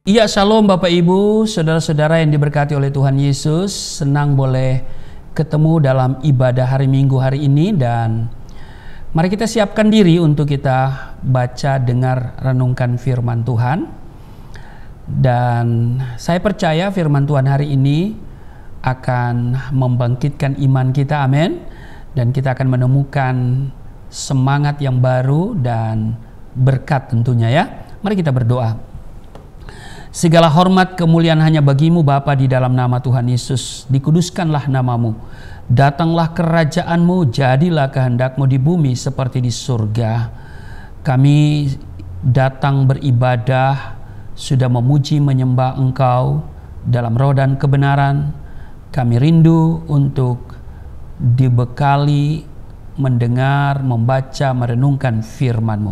Iya, shalom Bapak Ibu, saudara-saudara yang diberkati oleh Tuhan Yesus. Senang boleh ketemu dalam ibadah hari Minggu hari ini, dan mari kita siapkan diri untuk kita baca, dengar, renungkan firman Tuhan. Dan saya percaya firman Tuhan hari ini akan membangkitkan iman kita, amin. Dan kita akan menemukan semangat yang baru dan berkat tentunya ya. Mari kita berdoa. Segala hormat kemuliaan hanya bagimu Bapa, di dalam nama Tuhan Yesus. Dikuduskanlah namamu. Datanglah kerajaanmu, jadilah kehendakmu di bumi seperti di surga. Kami datang beribadah, sudah memuji menyembah Engkau dalam roh dan kebenaran. Kami rindu untuk dibekali, mendengar, membaca, merenungkan firman-Mu.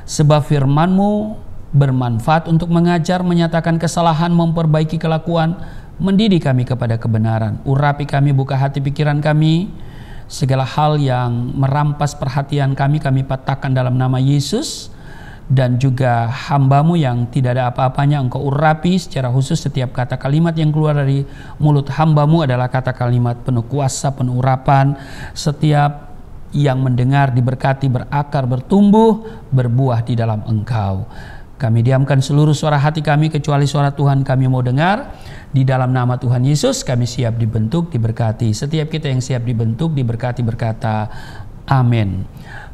Sebab firman-Mu bermanfaat untuk mengajar, menyatakan kesalahan, memperbaiki kelakuan, mendidik kami kepada kebenaran. Urapi kami, buka hati pikiran kami. Segala hal yang merampas perhatian kami patahkan dalam nama Yesus. Dan juga hamba-Mu yang tidak ada apa-apanya Engkau urapi secara khusus. Setiap kata kalimat yang keluar dari mulut hamba-Mu adalah kata kalimat penuh kuasa, penuh urapan. Setiap yang mendengar diberkati, berakar, bertumbuh, berbuah di dalam Engkau. Kami diamkan seluruh suara hati kami kecuali suara Tuhan kami mau dengar. Di dalam nama Tuhan Yesus kami siap dibentuk, diberkati. Setiap kita yang siap dibentuk, diberkati, berkata amin.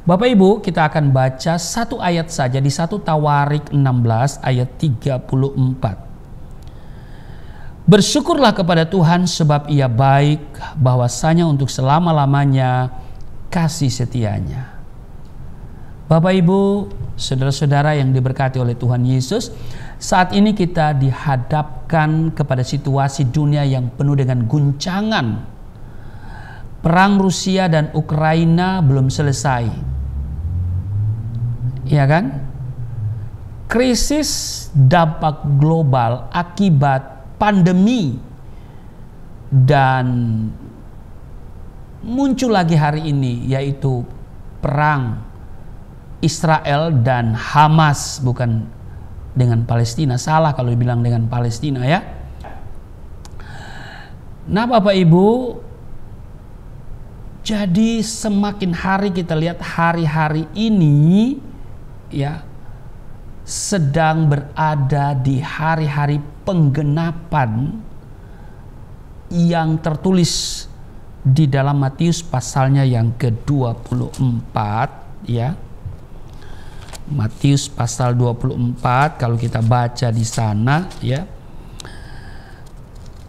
Bapak Ibu, kita akan baca satu ayat saja di 1 Tawarik 16 ayat 34. Bersyukurlah kepada Tuhan sebab Ia baik, bahwasanya untuk selama-lamanya kasih setianya. Bapak Ibu, saudara-saudara yang diberkati oleh Tuhan Yesus, saat ini kita dihadapkan kepada situasi dunia yang penuh dengan guncangan. Perang Rusia dan Ukraina belum selesai. Ya kan? Krisis dampak global akibat pandemi, dan muncul lagi hari ini yaitu perang Israel dan Hamas, bukan dengan Palestina. Salah kalau dibilang dengan Palestina ya. Nah Bapak Ibu, jadi semakin hari kita lihat hari-hari ini ya sedang berada di hari-hari penggenapan yang tertulis di dalam Matius pasalnya yang ke-24 ya. Matius pasal 24 kalau kita baca di sana ya.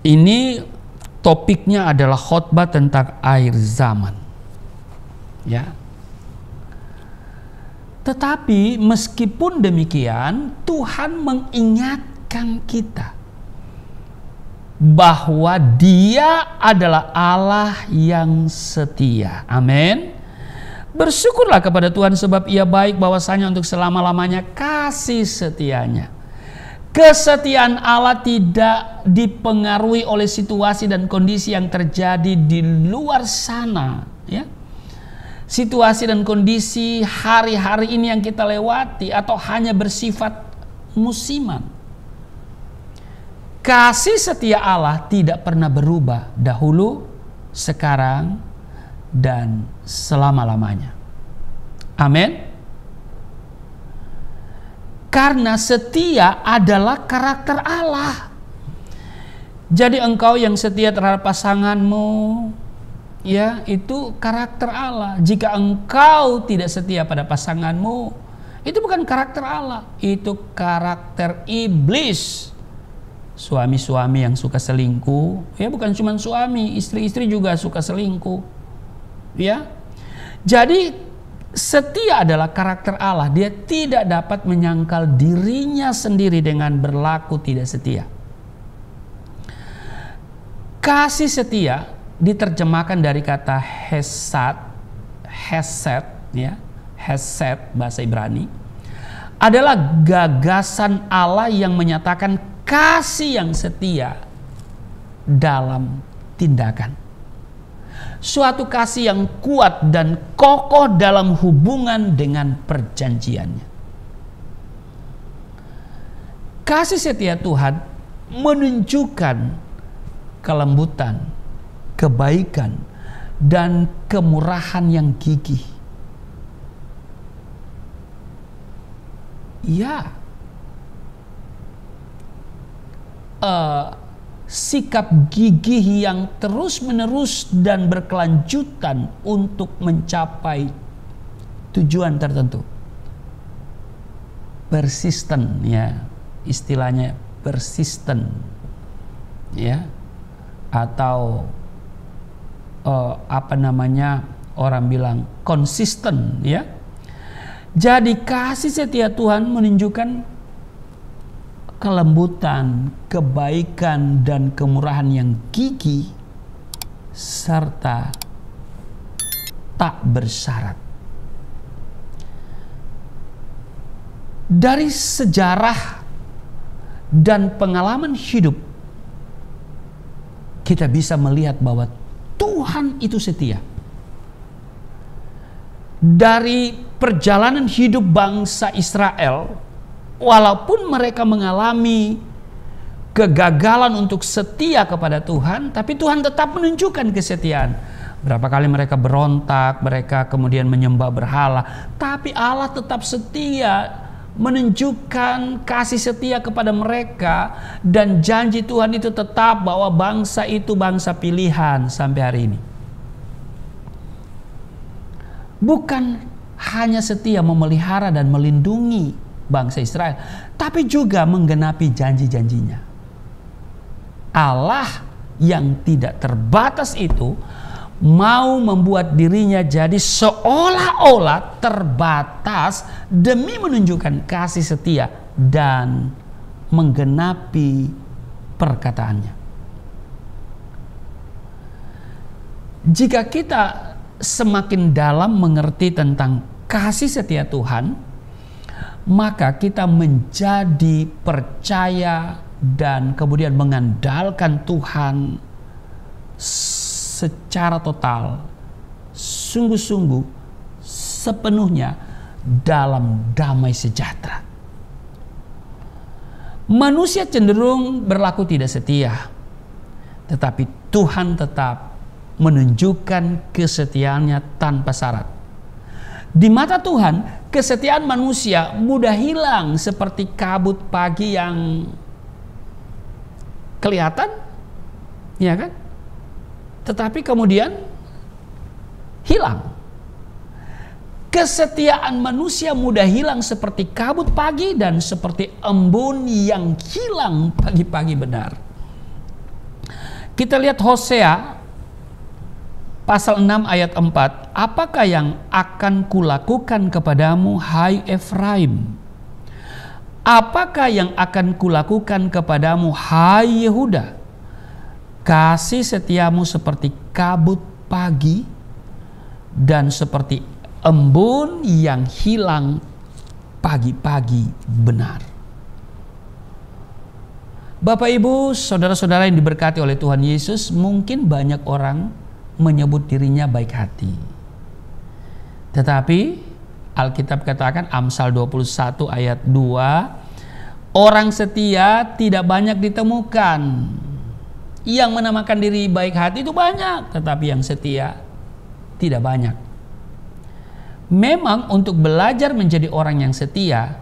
Ini topiknya adalah khotbah tentang akhir zaman. Ya. Tetapi meskipun demikian, Tuhan mengingatkan kita bahwa Dia adalah Allah yang setia. Amin. Bersyukurlah kepada Tuhan sebab Ia baik, bahwasanya untuk selama-lamanya kasih setianya. Kesetiaan Allah tidak dipengaruhi oleh situasi dan kondisi yang terjadi di luar sana ya. Situasi dan kondisi hari-hari ini yang kita lewati atau hanya bersifat musiman. Kasih setia Allah tidak pernah berubah dahulu, sekarang, dan selama-lamanya. Amin. Karena setia adalah karakter Allah. Jadi engkau yang setia terhadap pasanganmu, ya, itu karakter Allah. Jika engkau tidak setia pada pasanganmu, itu bukan karakter Allah, itu karakter iblis. Suami-suami yang suka selingkuh, ya bukan cuma suami, istri-istri juga suka selingkuh. Ya, jadi setia adalah karakter Allah. Dia tidak dapat menyangkal dirinya sendiri dengan berlaku tidak setia. Kasih setia diterjemahkan dari kata hesed, ya, hesed bahasa Ibrani, adalah gagasan Allah yang menyatakan kasih yang setia dalam tindakan. Suatu kasih yang kuat dan kokoh dalam hubungan dengan perjanjiannya. Kasih setia Tuhan menunjukkan kelembutan, kebaikan, dan kemurahan yang gigih. Ya, sikap gigih yang terus-menerus dan berkelanjutan untuk mencapai tujuan tertentu. Persisten, ya, istilahnya persisten, ya, atau orang bilang konsisten, ya. Jadi kasih setia Tuhan menunjukkan kelembutan, kebaikan, dan kemurahan yang gigih serta tak bersyarat. Dari sejarah dan pengalaman hidup, kita bisa melihat bahwa Tuhan itu setia. Dari perjalanan hidup bangsa Israel, walaupun mereka mengalami kegagalan untuk setia kepada Tuhan, tapi Tuhan tetap menunjukkan kesetiaan. Berapa kali mereka berontak, mereka kemudian menyembah berhala, tapi Allah tetap setia, menunjukkan kasih setia kepada mereka, dan janji Tuhan itu tetap bahwa bangsa itu bangsa pilihan sampai hari ini. Bukan hanya setia memelihara dan melindungi bangsa Israel, tapi juga menggenapi janji-janjinya. Allah yang tidak terbatas itu mau membuat dirinya jadi seolah-olah terbatas demi menunjukkan kasih setia dan menggenapi perkataannya. Jika kita semakin dalam mengerti tentang kasih setia Tuhan, maka kita menjadi percaya dan kemudian mengandalkan Tuhan secara total, sungguh-sungguh, sepenuhnya dalam damai sejahtera. Manusia cenderung berlaku tidak setia, tetapi Tuhan tetap menunjukkan kesetiaannya tanpa syarat. Di mata Tuhan, kesetiaan manusia mudah hilang seperti kabut pagi yang kelihatan, ya kan? Tetapi kemudian hilang. Kesetiaan manusia mudah hilang seperti kabut pagi dan seperti embun yang hilang pagi-pagi benar. Kita lihat Hosea pasal 6 ayat 4. Apakah yang akan kulakukan kepadamu, hai Efraim? Apakah yang akan kulakukan kepadamu, hai Yehuda? Kasih setiamu seperti kabut pagi dan seperti embun yang hilang pagi-pagi benar. Bapak, Ibu, saudara-saudara yang diberkati oleh Tuhan Yesus, mungkin banyak orang menyebut dirinya baik hati. Tetapi Alkitab katakan, Amsal 21 ayat 2, orang setia tidak banyak ditemukan. Yang menamakan diri baik hati itu banyak, tetapi yang setia tidak banyak. Memang untuk belajar menjadi orang yang setia,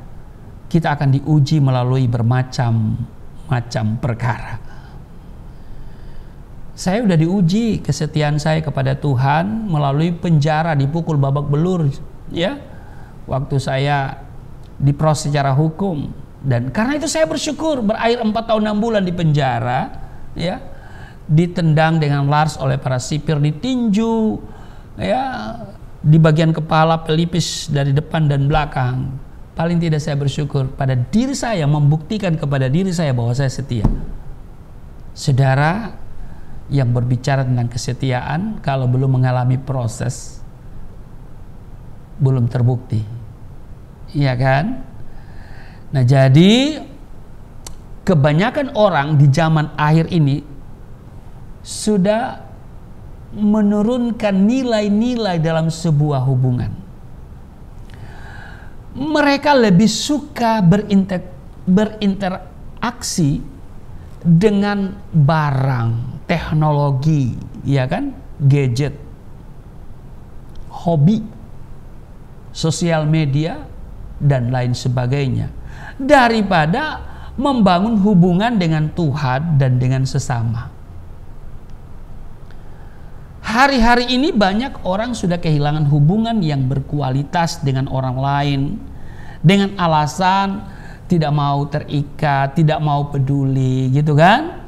kita akan diuji melalui bermacam-macam perkara. Saya sudah diuji kesetiaan saya kepada Tuhan melalui penjara, dipukul babak belur, ya, waktu saya diproses secara hukum. Dan karena itu saya bersyukur, berakhir 4 tahun 6 bulan di penjara, ya, ditendang dengan laras oleh para sipir, ditinju, ya, di bagian kepala, pelipis dari depan dan belakang. Paling tidak saya bersyukur pada diri saya, membuktikan kepada diri saya bahwa saya setia. Saudara yang berbicara tentang kesetiaan, kalau belum mengalami proses, belum terbukti, iya kan? Nah, jadi kebanyakan orang di zaman akhir ini sudah menurunkan nilai-nilai dalam sebuah hubungan. Mereka lebih suka berinteraksi berinteraksi dengan barang, teknologi, ya kan, gadget, hobi, sosial media, dan lain sebagainya, daripada membangun hubungan dengan Tuhan dan dengan sesama. Hari-hari ini banyak orang sudah kehilangan hubungan yang berkualitas dengan orang lain dengan alasan tidak mau terikat, tidak mau peduli, gitu kan?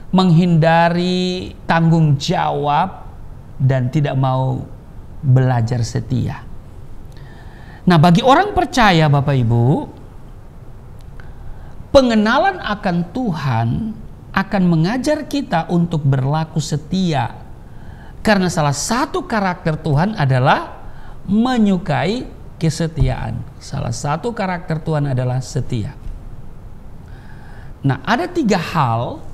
Menghindari tanggung jawab dan tidak mau belajar setia. Nah, bagi orang percaya, Bapak Ibu, pengenalan akan Tuhan akan mengajar kita untuk berlaku setia. Karena salah satu karakter Tuhan adalah menyukai kesetiaan. Salah satu karakter Tuhan adalah setia. Nah, ada 3 hal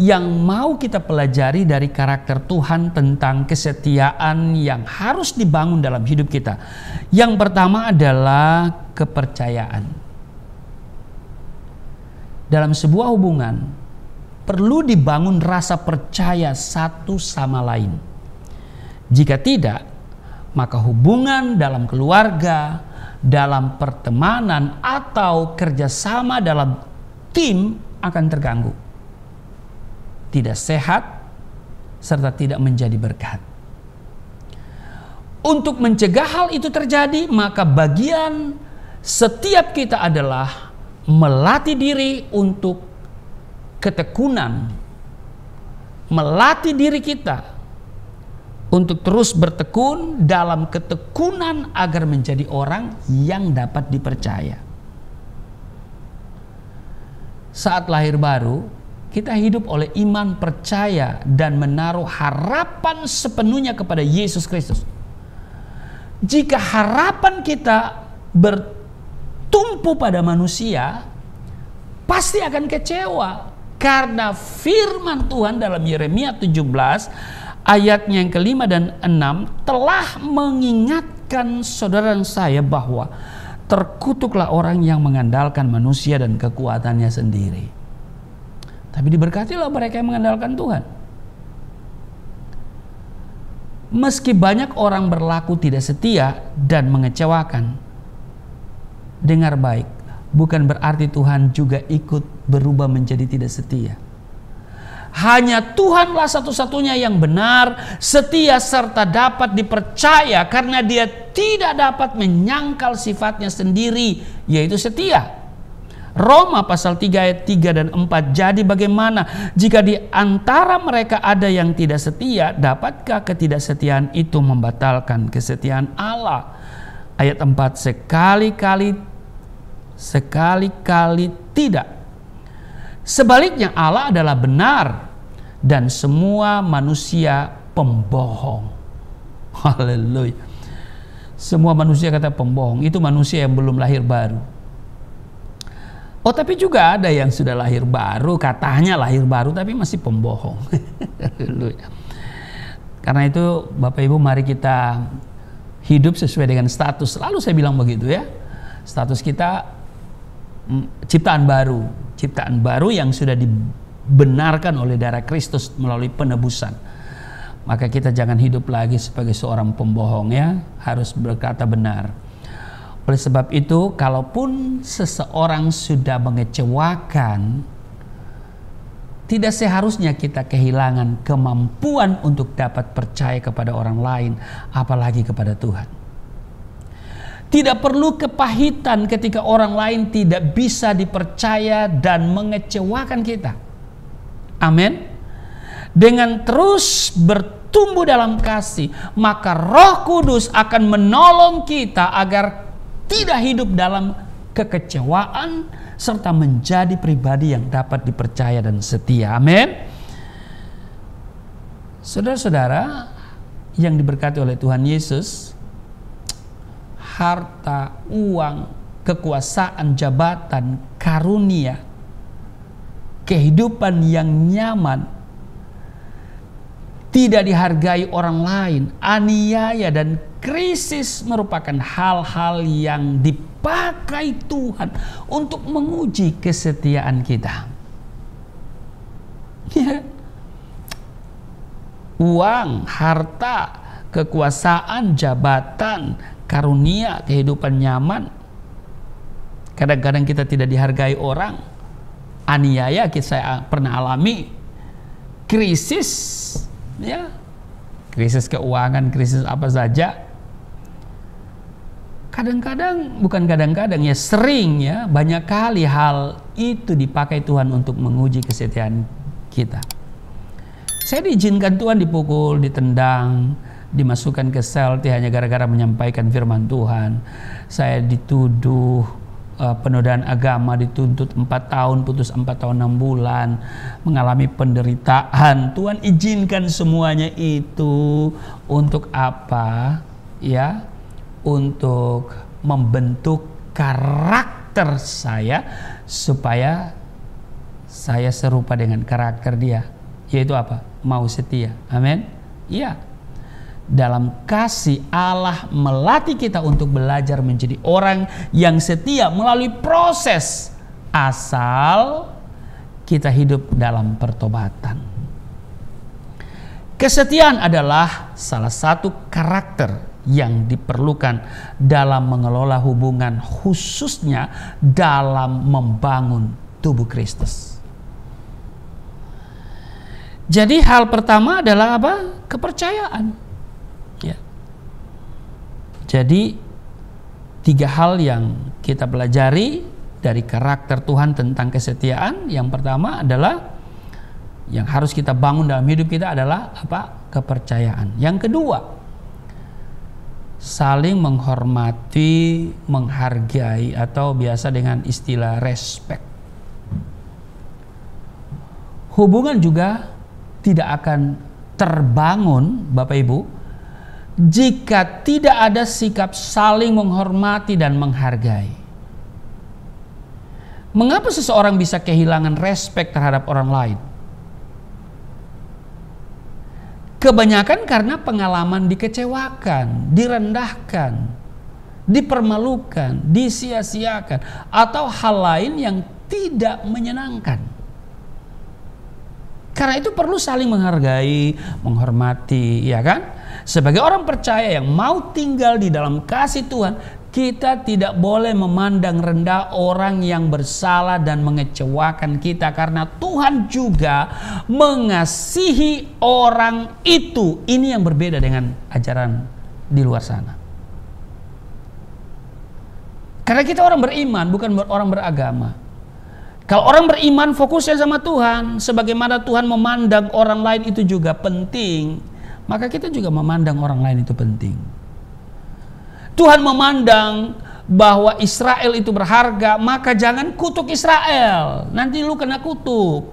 yang mau kita pelajari dari karakter Tuhan tentang kesetiaan yang harus dibangun dalam hidup kita. Yang pertama adalah kepercayaan. Dalam sebuah hubungan perlu dibangun rasa percaya satu sama lain. Jika tidak, maka hubungan dalam keluarga, dalam pertemanan, atau kerjasama dalam tim akan terganggu, tidak sehat, serta tidak menjadi berkat. Untuk mencegah hal itu terjadi, maka bagian setiap kita adalah melatih diri untuk ketekunan, melatih diri kita untuk terus bertekun dalam ketekunan agar menjadi orang yang dapat dipercaya. Saat lahir baru, kita hidup oleh iman, percaya, dan menaruh harapan sepenuhnya kepada Yesus Kristus. Jika harapan kita bertumpu pada manusia, pasti akan kecewa. Karena firman Tuhan dalam Yeremia 17 ayatnya yang ke-5 dan 6 telah mengingatkan saudara dan saya bahwa terkutuklah orang yang mengandalkan manusia dan kekuatannya sendiri, tapi diberkatilah mereka yang mengandalkan Tuhan. Meski banyak orang berlaku tidak setia dan mengecewakan, dengar baik, bukan berarti Tuhan juga ikut berubah menjadi tidak setia. Hanya Tuhanlah satu-satunya yang benar, setia, serta dapat dipercaya karena Dia tidak dapat menyangkal sifatnya sendiri, yaitu setia. Roma pasal 3 ayat 3 dan 4. Jadi bagaimana jika di antara mereka ada yang tidak setia, dapatkah ketidaksetiaan itu membatalkan kesetiaan Allah? Ayat 4, sekali-kali tidak. Sebaliknya Allah adalah benar dan semua manusia pembohong. Haleluya. Semua manusia kata pembohong, itu manusia yang belum lahir baru. Oh, tapi juga ada yang sudah lahir baru, katanya lahir baru tapi masih pembohong. Haleluya. Karena itu Bapak Ibu, mari kita hidup sesuai dengan status. Selalu saya bilang begitu ya. Status kita ciptaan baru yang sudah dibenarkan oleh darah Kristus melalui penebusan. Maka kita jangan hidup lagi sebagai seorang pembohong ya, harus berkata benar. Oleh sebab itu, kalaupun seseorang sudah mengecewakan, tidak seharusnya kita kehilangan kemampuan untuk dapat percaya kepada orang lain, apalagi kepada Tuhan. Tidak perlu kepahitan ketika orang lain tidak bisa dipercaya dan mengecewakan kita. Amin. Dengan terus bertumbuh dalam kasih, maka Roh Kudus akan menolong kita agar tidak hidup dalam kekecewaan serta menjadi pribadi yang dapat dipercaya dan setia. Amin. Saudara-saudara yang diberkati oleh Tuhan Yesus, harta, uang, kekuasaan, jabatan, karunia, kehidupan yang nyaman, tidak dihargai orang lain, aniaya dan Krisis merupakan hal-hal yang dipakai Tuhan untuk menguji kesetiaan kita. Ya. Uang, harta, kekuasaan, jabatan, karunia, kehidupan nyaman. Kadang-kadang kita tidak dihargai orang. Aniaya saya pernah alami. Krisis, ya. Krisis keuangan, krisis apa saja. Kadang-kadang, bukan kadang-kadang ya, sering ya, banyak kali hal itu dipakai Tuhan untuk menguji kesetiaan kita. Saya diizinkan Tuhan dipukul, ditendang, dimasukkan ke sel hanya gara-gara menyampaikan firman Tuhan. Saya dituduh penodaan agama, dituntut 4 tahun, putus 4 tahun 6 bulan, mengalami penderitaan. Tuhan izinkan semuanya itu untuk apa? Ya, untuk membentuk karakter saya supaya saya serupa dengan karakter Dia, yaitu apa? Mau setia. Amin. Iya. Dalam kasih Allah melatih kita untuk belajar menjadi orang yang setia melalui proses, asal kita hidup dalam pertobatan. Kesetiaan adalah salah satu karakter yang diperlukan dalam mengelola hubungan, khususnya dalam membangun tubuh Kristus. Jadi hal pertama adalah apa? Kepercayaan. Ya. Jadi 3 hal yang kita pelajari dari karakter Tuhan tentang kesetiaan. Yang pertama adalah yang harus kita bangun dalam hidup kita adalah apa? Kepercayaan. Yang kedua, saling menghormati, menghargai, atau biasa dengan istilah respect. Hubungan juga tidak akan terbangun, Bapak Ibu, jika tidak ada sikap saling menghormati dan menghargai. Mengapa seseorang bisa kehilangan respek terhadap orang lain? Kebanyakan karena pengalaman dikecewakan, direndahkan, dipermalukan, disia-siakan, atau hal lain yang tidak menyenangkan. Karena itu perlu saling menghargai, menghormati, ya kan? Sebagai orang percaya yang mau tinggal di dalam kasih Tuhan, kita tidak boleh memandang rendah orang yang bersalah dan mengecewakan kita, karena Tuhan juga mengasihi orang itu. Ini yang berbeda dengan ajaran di luar sana. Karena kita orang beriman, bukan orang beragama. Kalau orang beriman fokusnya sama Tuhan, sebagaimana Tuhan memandang orang lain itu juga penting, maka kita juga memandang orang lain itu penting. Tuhan memandang bahwa Israel itu berharga, maka jangan kutuk Israel, nanti lu kena kutuk.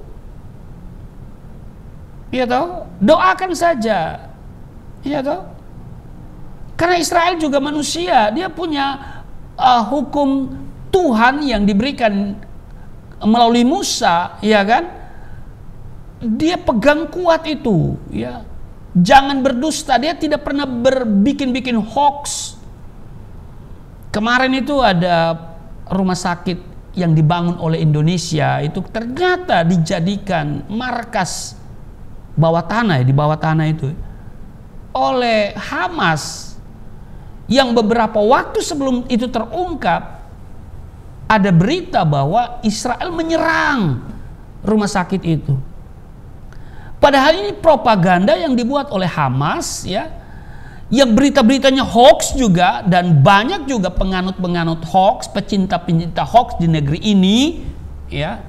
Iya toh? Doakan saja. Iya toh? Karena Israel juga manusia, dia punya hukum Tuhan yang diberikan melalui Musa, ya kan? Dia pegang kuat itu, ya. Jangan berdusta, dia tidak pernah berbikin-bikin hoax. Kemarin itu ada rumah sakit yang dibangun oleh Indonesia, itu ternyata dijadikan markas bawah tanah, di bawah tanah itu oleh Hamas, yang beberapa waktu sebelum itu terungkap ada berita bahwa Israel menyerang rumah sakit itu. Padahal ini propaganda yang dibuat oleh Hamas, ya, yang berita-beritanya hoax juga, dan banyak juga penganut-penganut hoax, pecinta-pecinta hoax di negeri ini, ya,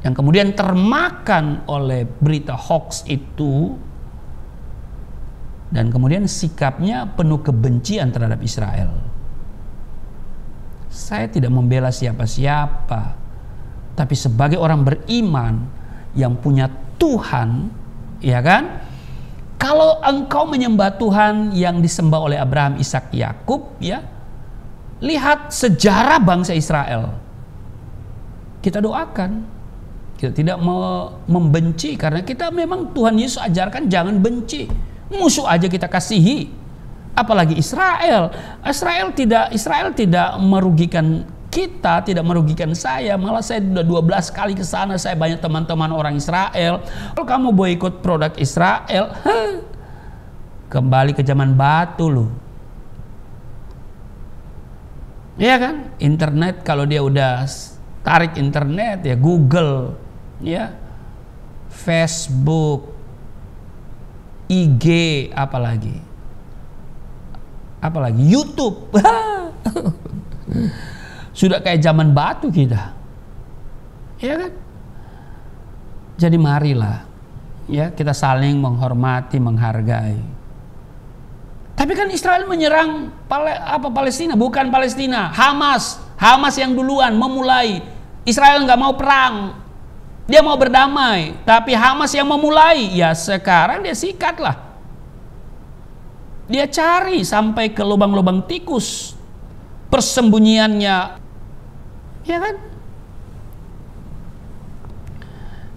yang kemudian termakan oleh berita hoax itu, dan kemudian sikapnya penuh kebencian terhadap Israel. Saya tidak membela siapa-siapa, tapi sebagai orang beriman yang punya Tuhan, ya kan? Kalau engkau menyembah Tuhan yang disembah oleh Abraham, Ishak, Yakub, ya, lihat sejarah bangsa Israel. Kita doakan, kita tidak membenci, karena kita memang Tuhan Yesus ajarkan jangan benci. Musuh aja kita kasihi. Apalagi Israel. Israel tidak merugikan kita, tidak merugikan saya. Malah saya sudah 12 kali ke sana, saya banyak teman-teman orang Israel. Kalau kamu boikot produk Israel, kembali ke zaman batu loh. Iya kan? Internet, kalau dia udah tarik internet ya, Google, ya, Facebook, IG, apalagi YouTube. Sudah kayak zaman batu kita, ya kan? Jadi marilah, ya, kita saling menghormati, menghargai. Tapi kan Israel menyerang Palestina, bukan Palestina, Hamas yang duluan memulai. Israel nggak mau perang, dia mau berdamai, tapi Hamas yang memulai. Ya sekarang dia sikatlah, dia cari sampai ke lubang-lubang tikus persembunyiannya, ya kan?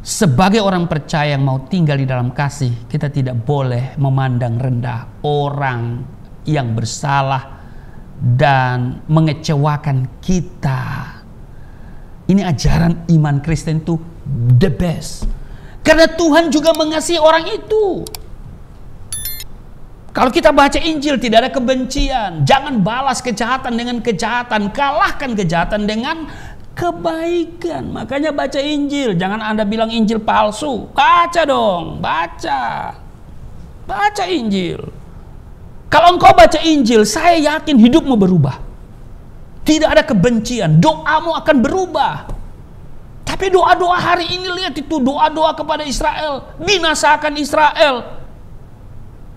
Sebagai orang percaya yang mau tinggal di dalam kasih, kita tidak boleh memandang rendah orang yang bersalah dan mengecewakan kita. Ini ajaran iman Kristen itu the best, karena Tuhan juga mengasihi orang itu. Kalau kita baca Injil tidak ada kebencian. Jangan balas kejahatan dengan kejahatan, kalahkan kejahatan dengan kebaikan. Makanya baca Injil. Jangan Anda bilang Injil palsu. Baca dong, baca Injil. Kalau engkau baca Injil, saya yakin hidupmu berubah. Tidak ada kebencian, doamu akan berubah. Tapi doa-doa hari ini, lihat itu doa-doa kepada Israel, binasakan Israel.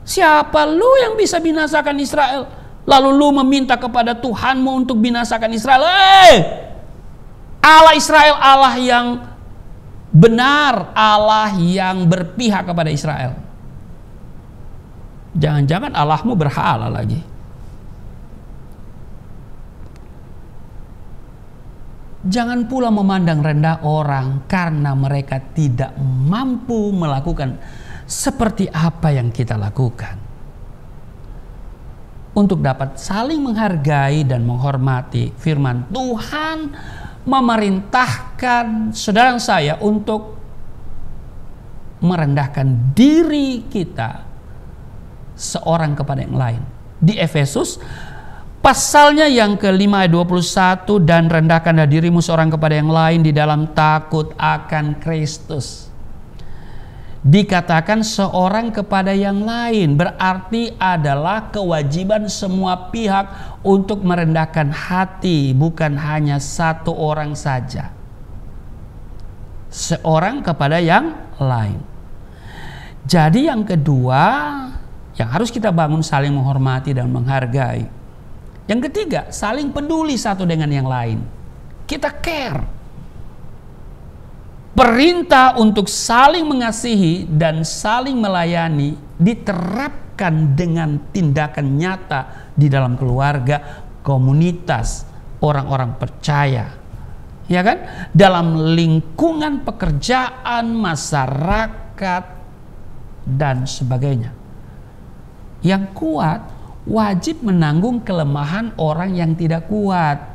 Siapa lu yang bisa binasakan Israel? Lalu lu meminta kepada Tuhanmu untuk binasakan Israel. Allah Israel, Allah yang benar, Allah yang berpihak kepada Israel. Jangan-jangan Allahmu berhala lagi. Jangan pula memandang rendah orang karena mereka tidak mampu melakukan seperti apa yang kita lakukan. Untuk dapat saling menghargai dan menghormati, firman Tuhan memerintahkan saudara saya untuk merendahkan diri kita seorang kepada yang lain. Di Efesus pasalnya yang ke-5 ayat 21, dan rendahkanlah dirimu seorang kepada yang lain di dalam takut akan Kristus. Dikatakan seorang kepada yang lain berarti adalah kewajiban semua pihak untuk merendahkan hati, bukan hanya satu orang saja. Seorang kepada yang lain. Jadi yang kedua yang harus kita bangun, saling menghormati dan menghargai. Yang ketiga, saling peduli satu dengan yang lain. Kita care. Perintah untuk saling mengasihi dan saling melayani diterapkan dengan tindakan nyata di dalam keluarga, komunitas, orang-orang percaya, ya kan? Dalam lingkungan pekerjaan, masyarakat, dan sebagainya. Yang kuat wajib menanggung kelemahan orang yang tidak kuat.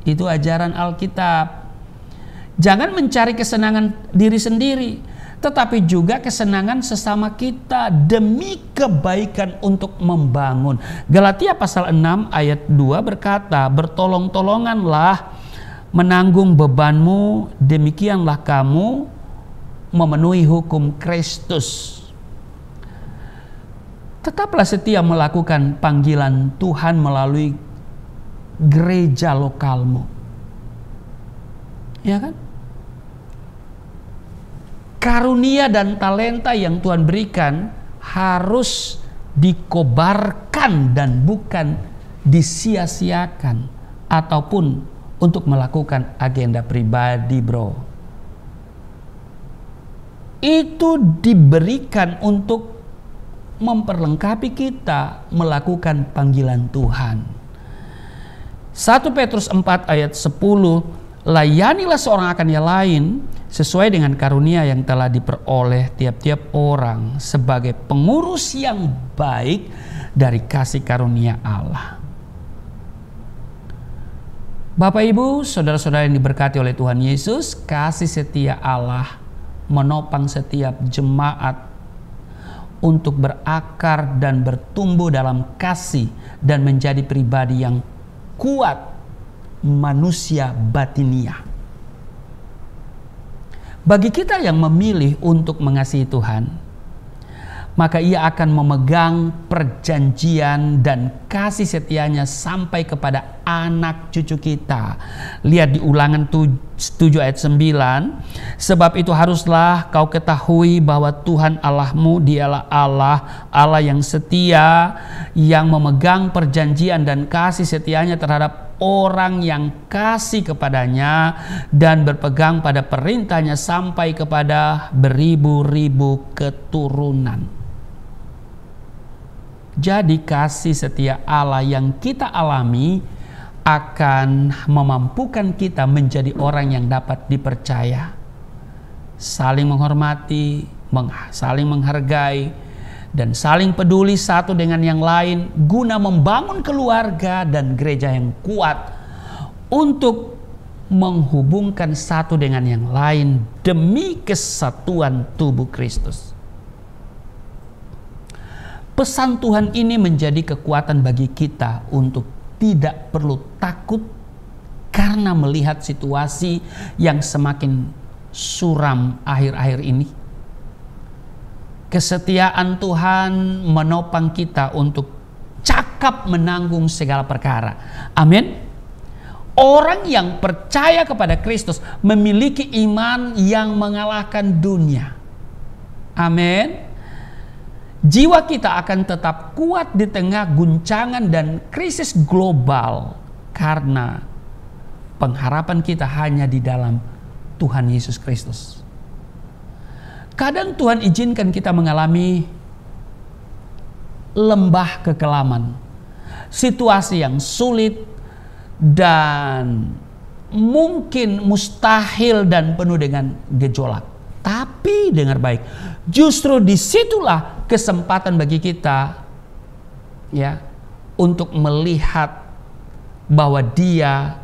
Itu ajaran Alkitab. Jangan mencari kesenangan diri sendiri, tetapi juga kesenangan sesama kita demi kebaikan untuk membangun. Galatia pasal 6 ayat 2 berkata, bertolong-tolonganlah menanggung bebanmu, demikianlah kamu memenuhi hukum Kristus. Tetaplah setia melakukan panggilan Tuhan melalui gereja lokalmu. Ya kan? Karunia dan talenta yang Tuhan berikan harus dikobarkan dan bukan disia-siakan ataupun untuk melakukan agenda pribadi, bro. Itu diberikan untuk memperlengkapi kita melakukan panggilan Tuhan. 1 Petrus 4 ayat 10, layanilah seorang akan yang lain sesuai dengan karunia yang telah diperoleh tiap-tiap orang sebagai pengurus yang baik dari kasih karunia Allah. Bapak, Ibu, saudara-saudara yang diberkati oleh Tuhan Yesus, kasih setia Allah menopang setiap jemaat untuk berakar dan bertumbuh dalam kasih dan menjadi pribadi yang kuat, manusia batiniah. Bagi kita yang memilih untuk mengasihi Tuhan, maka ia akan memegang perjanjian dan kasih setianya sampai kepada anak cucu kita. Lihat di Ulangan 7 ayat 9. Sebab itu haruslah kau ketahui bahwa Tuhan Allahmu dialah Allah yang setia, yang memegang perjanjian dan kasih setianya terhadap orang yang kasih kepadanya dan berpegang pada perintahnya sampai kepada beribu-ribu keturunan. Jadi kasih setia Allah yang kita alami akan memampukan kita menjadi orang yang dapat dipercaya, saling menghormati, saling menghargai, dan saling peduli satu dengan yang lain guna membangun keluarga dan gereja yang kuat untuk menghubungkan satu dengan yang lain demi kesatuan tubuh Kristus. Pesan Tuhan ini menjadi kekuatan bagi kita untuk tidak perlu takut karena melihat situasi yang semakin suram akhir-akhir ini. Kesetiaan Tuhan menopang kita untuk cakap menanggung segala perkara. Amin. Orang yang percaya kepada Kristus memiliki iman yang mengalahkan dunia. Amin. Jiwa kita akan tetap kuat di tengah guncangan dan krisis global karena pengharapan kita hanya di dalam Tuhan Yesus Kristus. Kadang Tuhan izinkan kita mengalami lembah kekelaman, situasi yang sulit dan mungkin mustahil dan penuh dengan gejolak. Tapi dengar baik, justru disitulah kesempatan bagi kita ya untuk melihat bahwa Dia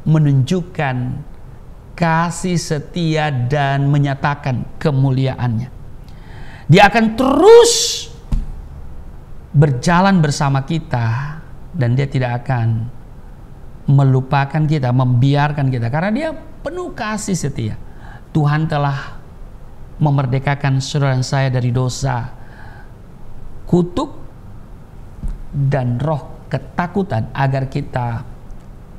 menunjukkan kasih setia dan menyatakan kemuliaannya. Dia akan terus berjalan bersama kita dan Dia tidak akan melupakan kita, membiarkan kita, karena Dia penuh kasih setia. Tuhan telah memerdekakan saudara dan saya dari dosa, kutuk, dan roh ketakutan agar kita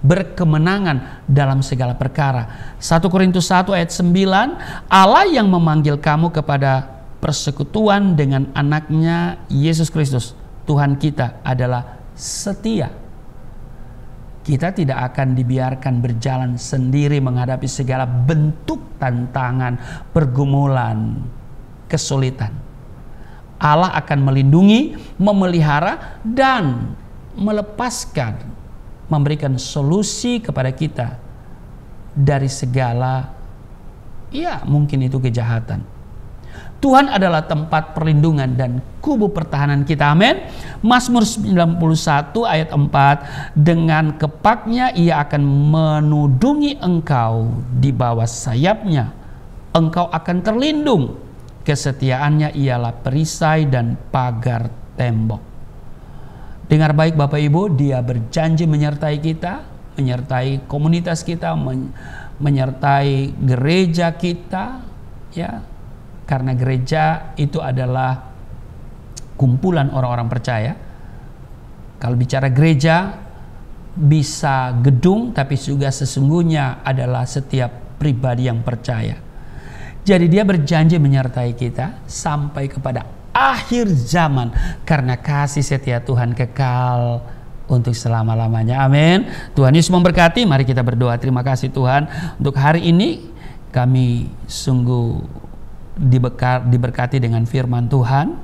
berkemenangan dalam segala perkara. 1 Korintus 1 ayat 9, Allah yang memanggil kamu kepada persekutuan dengan anaknya Yesus Kristus, Tuhan kita adalah setia. Kita tidak akan dibiarkan berjalan sendiri menghadapi segala bentuk tantangan, pergumulan, kesulitan. Allah akan melindungi, memelihara, dan melepaskan, memberikan solusi kepada kita dari segala, ya mungkin itu kejahatan. Tuhan adalah tempat perlindungan dan kubu pertahanan kita. Amin. Mazmur 91 ayat 4, dengan kepaknya ia akan menudungi engkau, di bawah sayapnya engkau akan terlindung. Kesetiaannya ialah perisai dan pagar tembok. Dengar baik Bapak Ibu, Dia berjanji menyertai kita, menyertai komunitas kita, menyertai gereja kita, ya. Karena gereja itu adalah kumpulan orang-orang percaya. Kalau bicara gereja, bisa gedung, tapi juga sesungguhnya adalah setiap pribadi yang percaya. Jadi Dia berjanji menyertai kita sampai kepada akhir zaman, karena kasih setia Tuhan kekal untuk selama-lamanya. Amin. Tuhan Yesus memberkati. Mari kita berdoa. Terima kasih Tuhan untuk hari ini. Kami sungguh diberkati dengan firman Tuhan,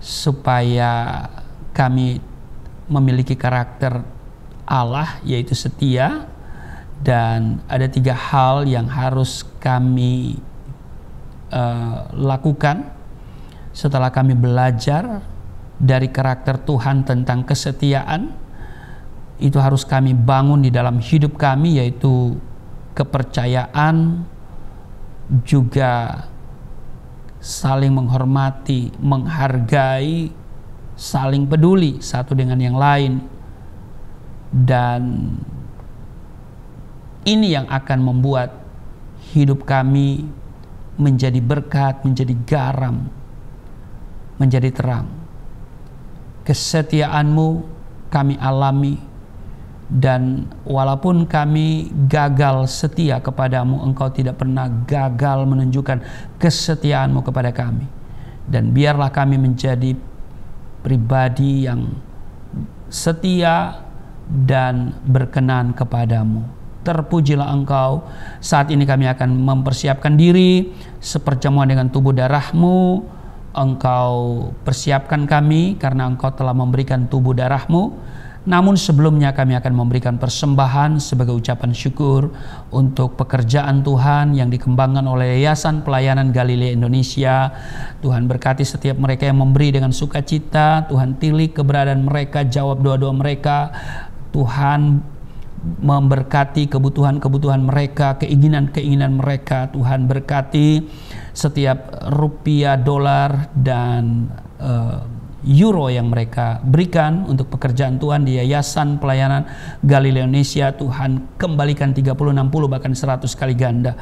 supaya kami memiliki karakter Allah, yaitu setia. Dan ada 3 hal yang harus kami lakukan setelah kami belajar dari karakter Tuhan tentang kesetiaan, itu harus kami bangun di dalam hidup kami, yaitu kepercayaan, juga saling menghormati, menghargai, saling peduli satu dengan yang lain. Dan ini yang akan membuat hidup kami menjadi berkat, menjadi garam, menjadi terang. Kesetiaan-Mu kami alami, dan walaupun kami gagal setia kepadamu, Engkau tidak pernah gagal menunjukkan kesetiaan-Mu kepada kami. Dan biarlah kami menjadi pribadi yang setia dan berkenan kepadamu. Terpujilah Engkau. Saat ini kami akan mempersiapkan diri seperjamuan dengan tubuh darah-Mu. Engkau persiapkan kami karena Engkau telah memberikan tubuh darah-Mu. Namun sebelumnya kami akan memberikan persembahan sebagai ucapan syukur untuk pekerjaan Tuhan yang dikembangkan oleh Yayasan Pelayanan Galilea Indonesia. Tuhan berkati setiap mereka yang memberi dengan sukacita. Tuhan tilik keberadaan mereka, jawab doa-doa mereka. Tuhan memberkati kebutuhan-kebutuhan mereka, keinginan-keinginan mereka. Tuhan berkati setiap rupiah, dolar, dan euro yang mereka berikan untuk pekerjaan Tuhan di Yayasan Pelayanan Galilea Indonesia. Tuhan kembalikan 30, 60, bahkan 100 kali ganda.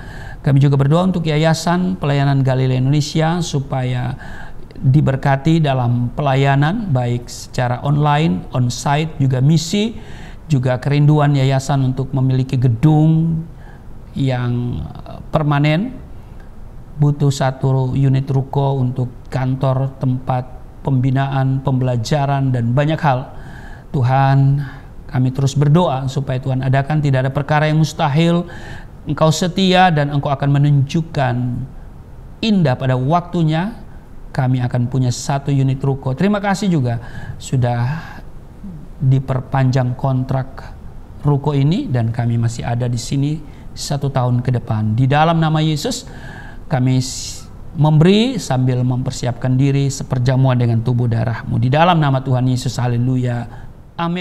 Kami juga berdoa untuk Yayasan Pelayanan Galilea Indonesia supaya diberkati dalam pelayanan, baik secara online, on-site, juga misi, juga kerinduan yayasan untuk memiliki gedung yang permanen. Butuh satu unit ruko untuk kantor, tempat pembinaan, pembelajaran, dan banyak hal. Tuhan, kami terus berdoa supaya Tuhan adakan, tidak ada perkara yang mustahil. Engkau setia dan Engkau akan menunjukkan indah pada waktunya. Kami akan punya satu unit ruko. Terima kasih juga sudah diperpanjang kontrak ruko ini, dan kami masih ada di sini 1 tahun ke depan. Di dalam nama Yesus kami memberi sambil mempersiapkan diri seperjamuan dengan tubuh darah-Mu. Di dalam nama Tuhan Yesus, haleluya, amin.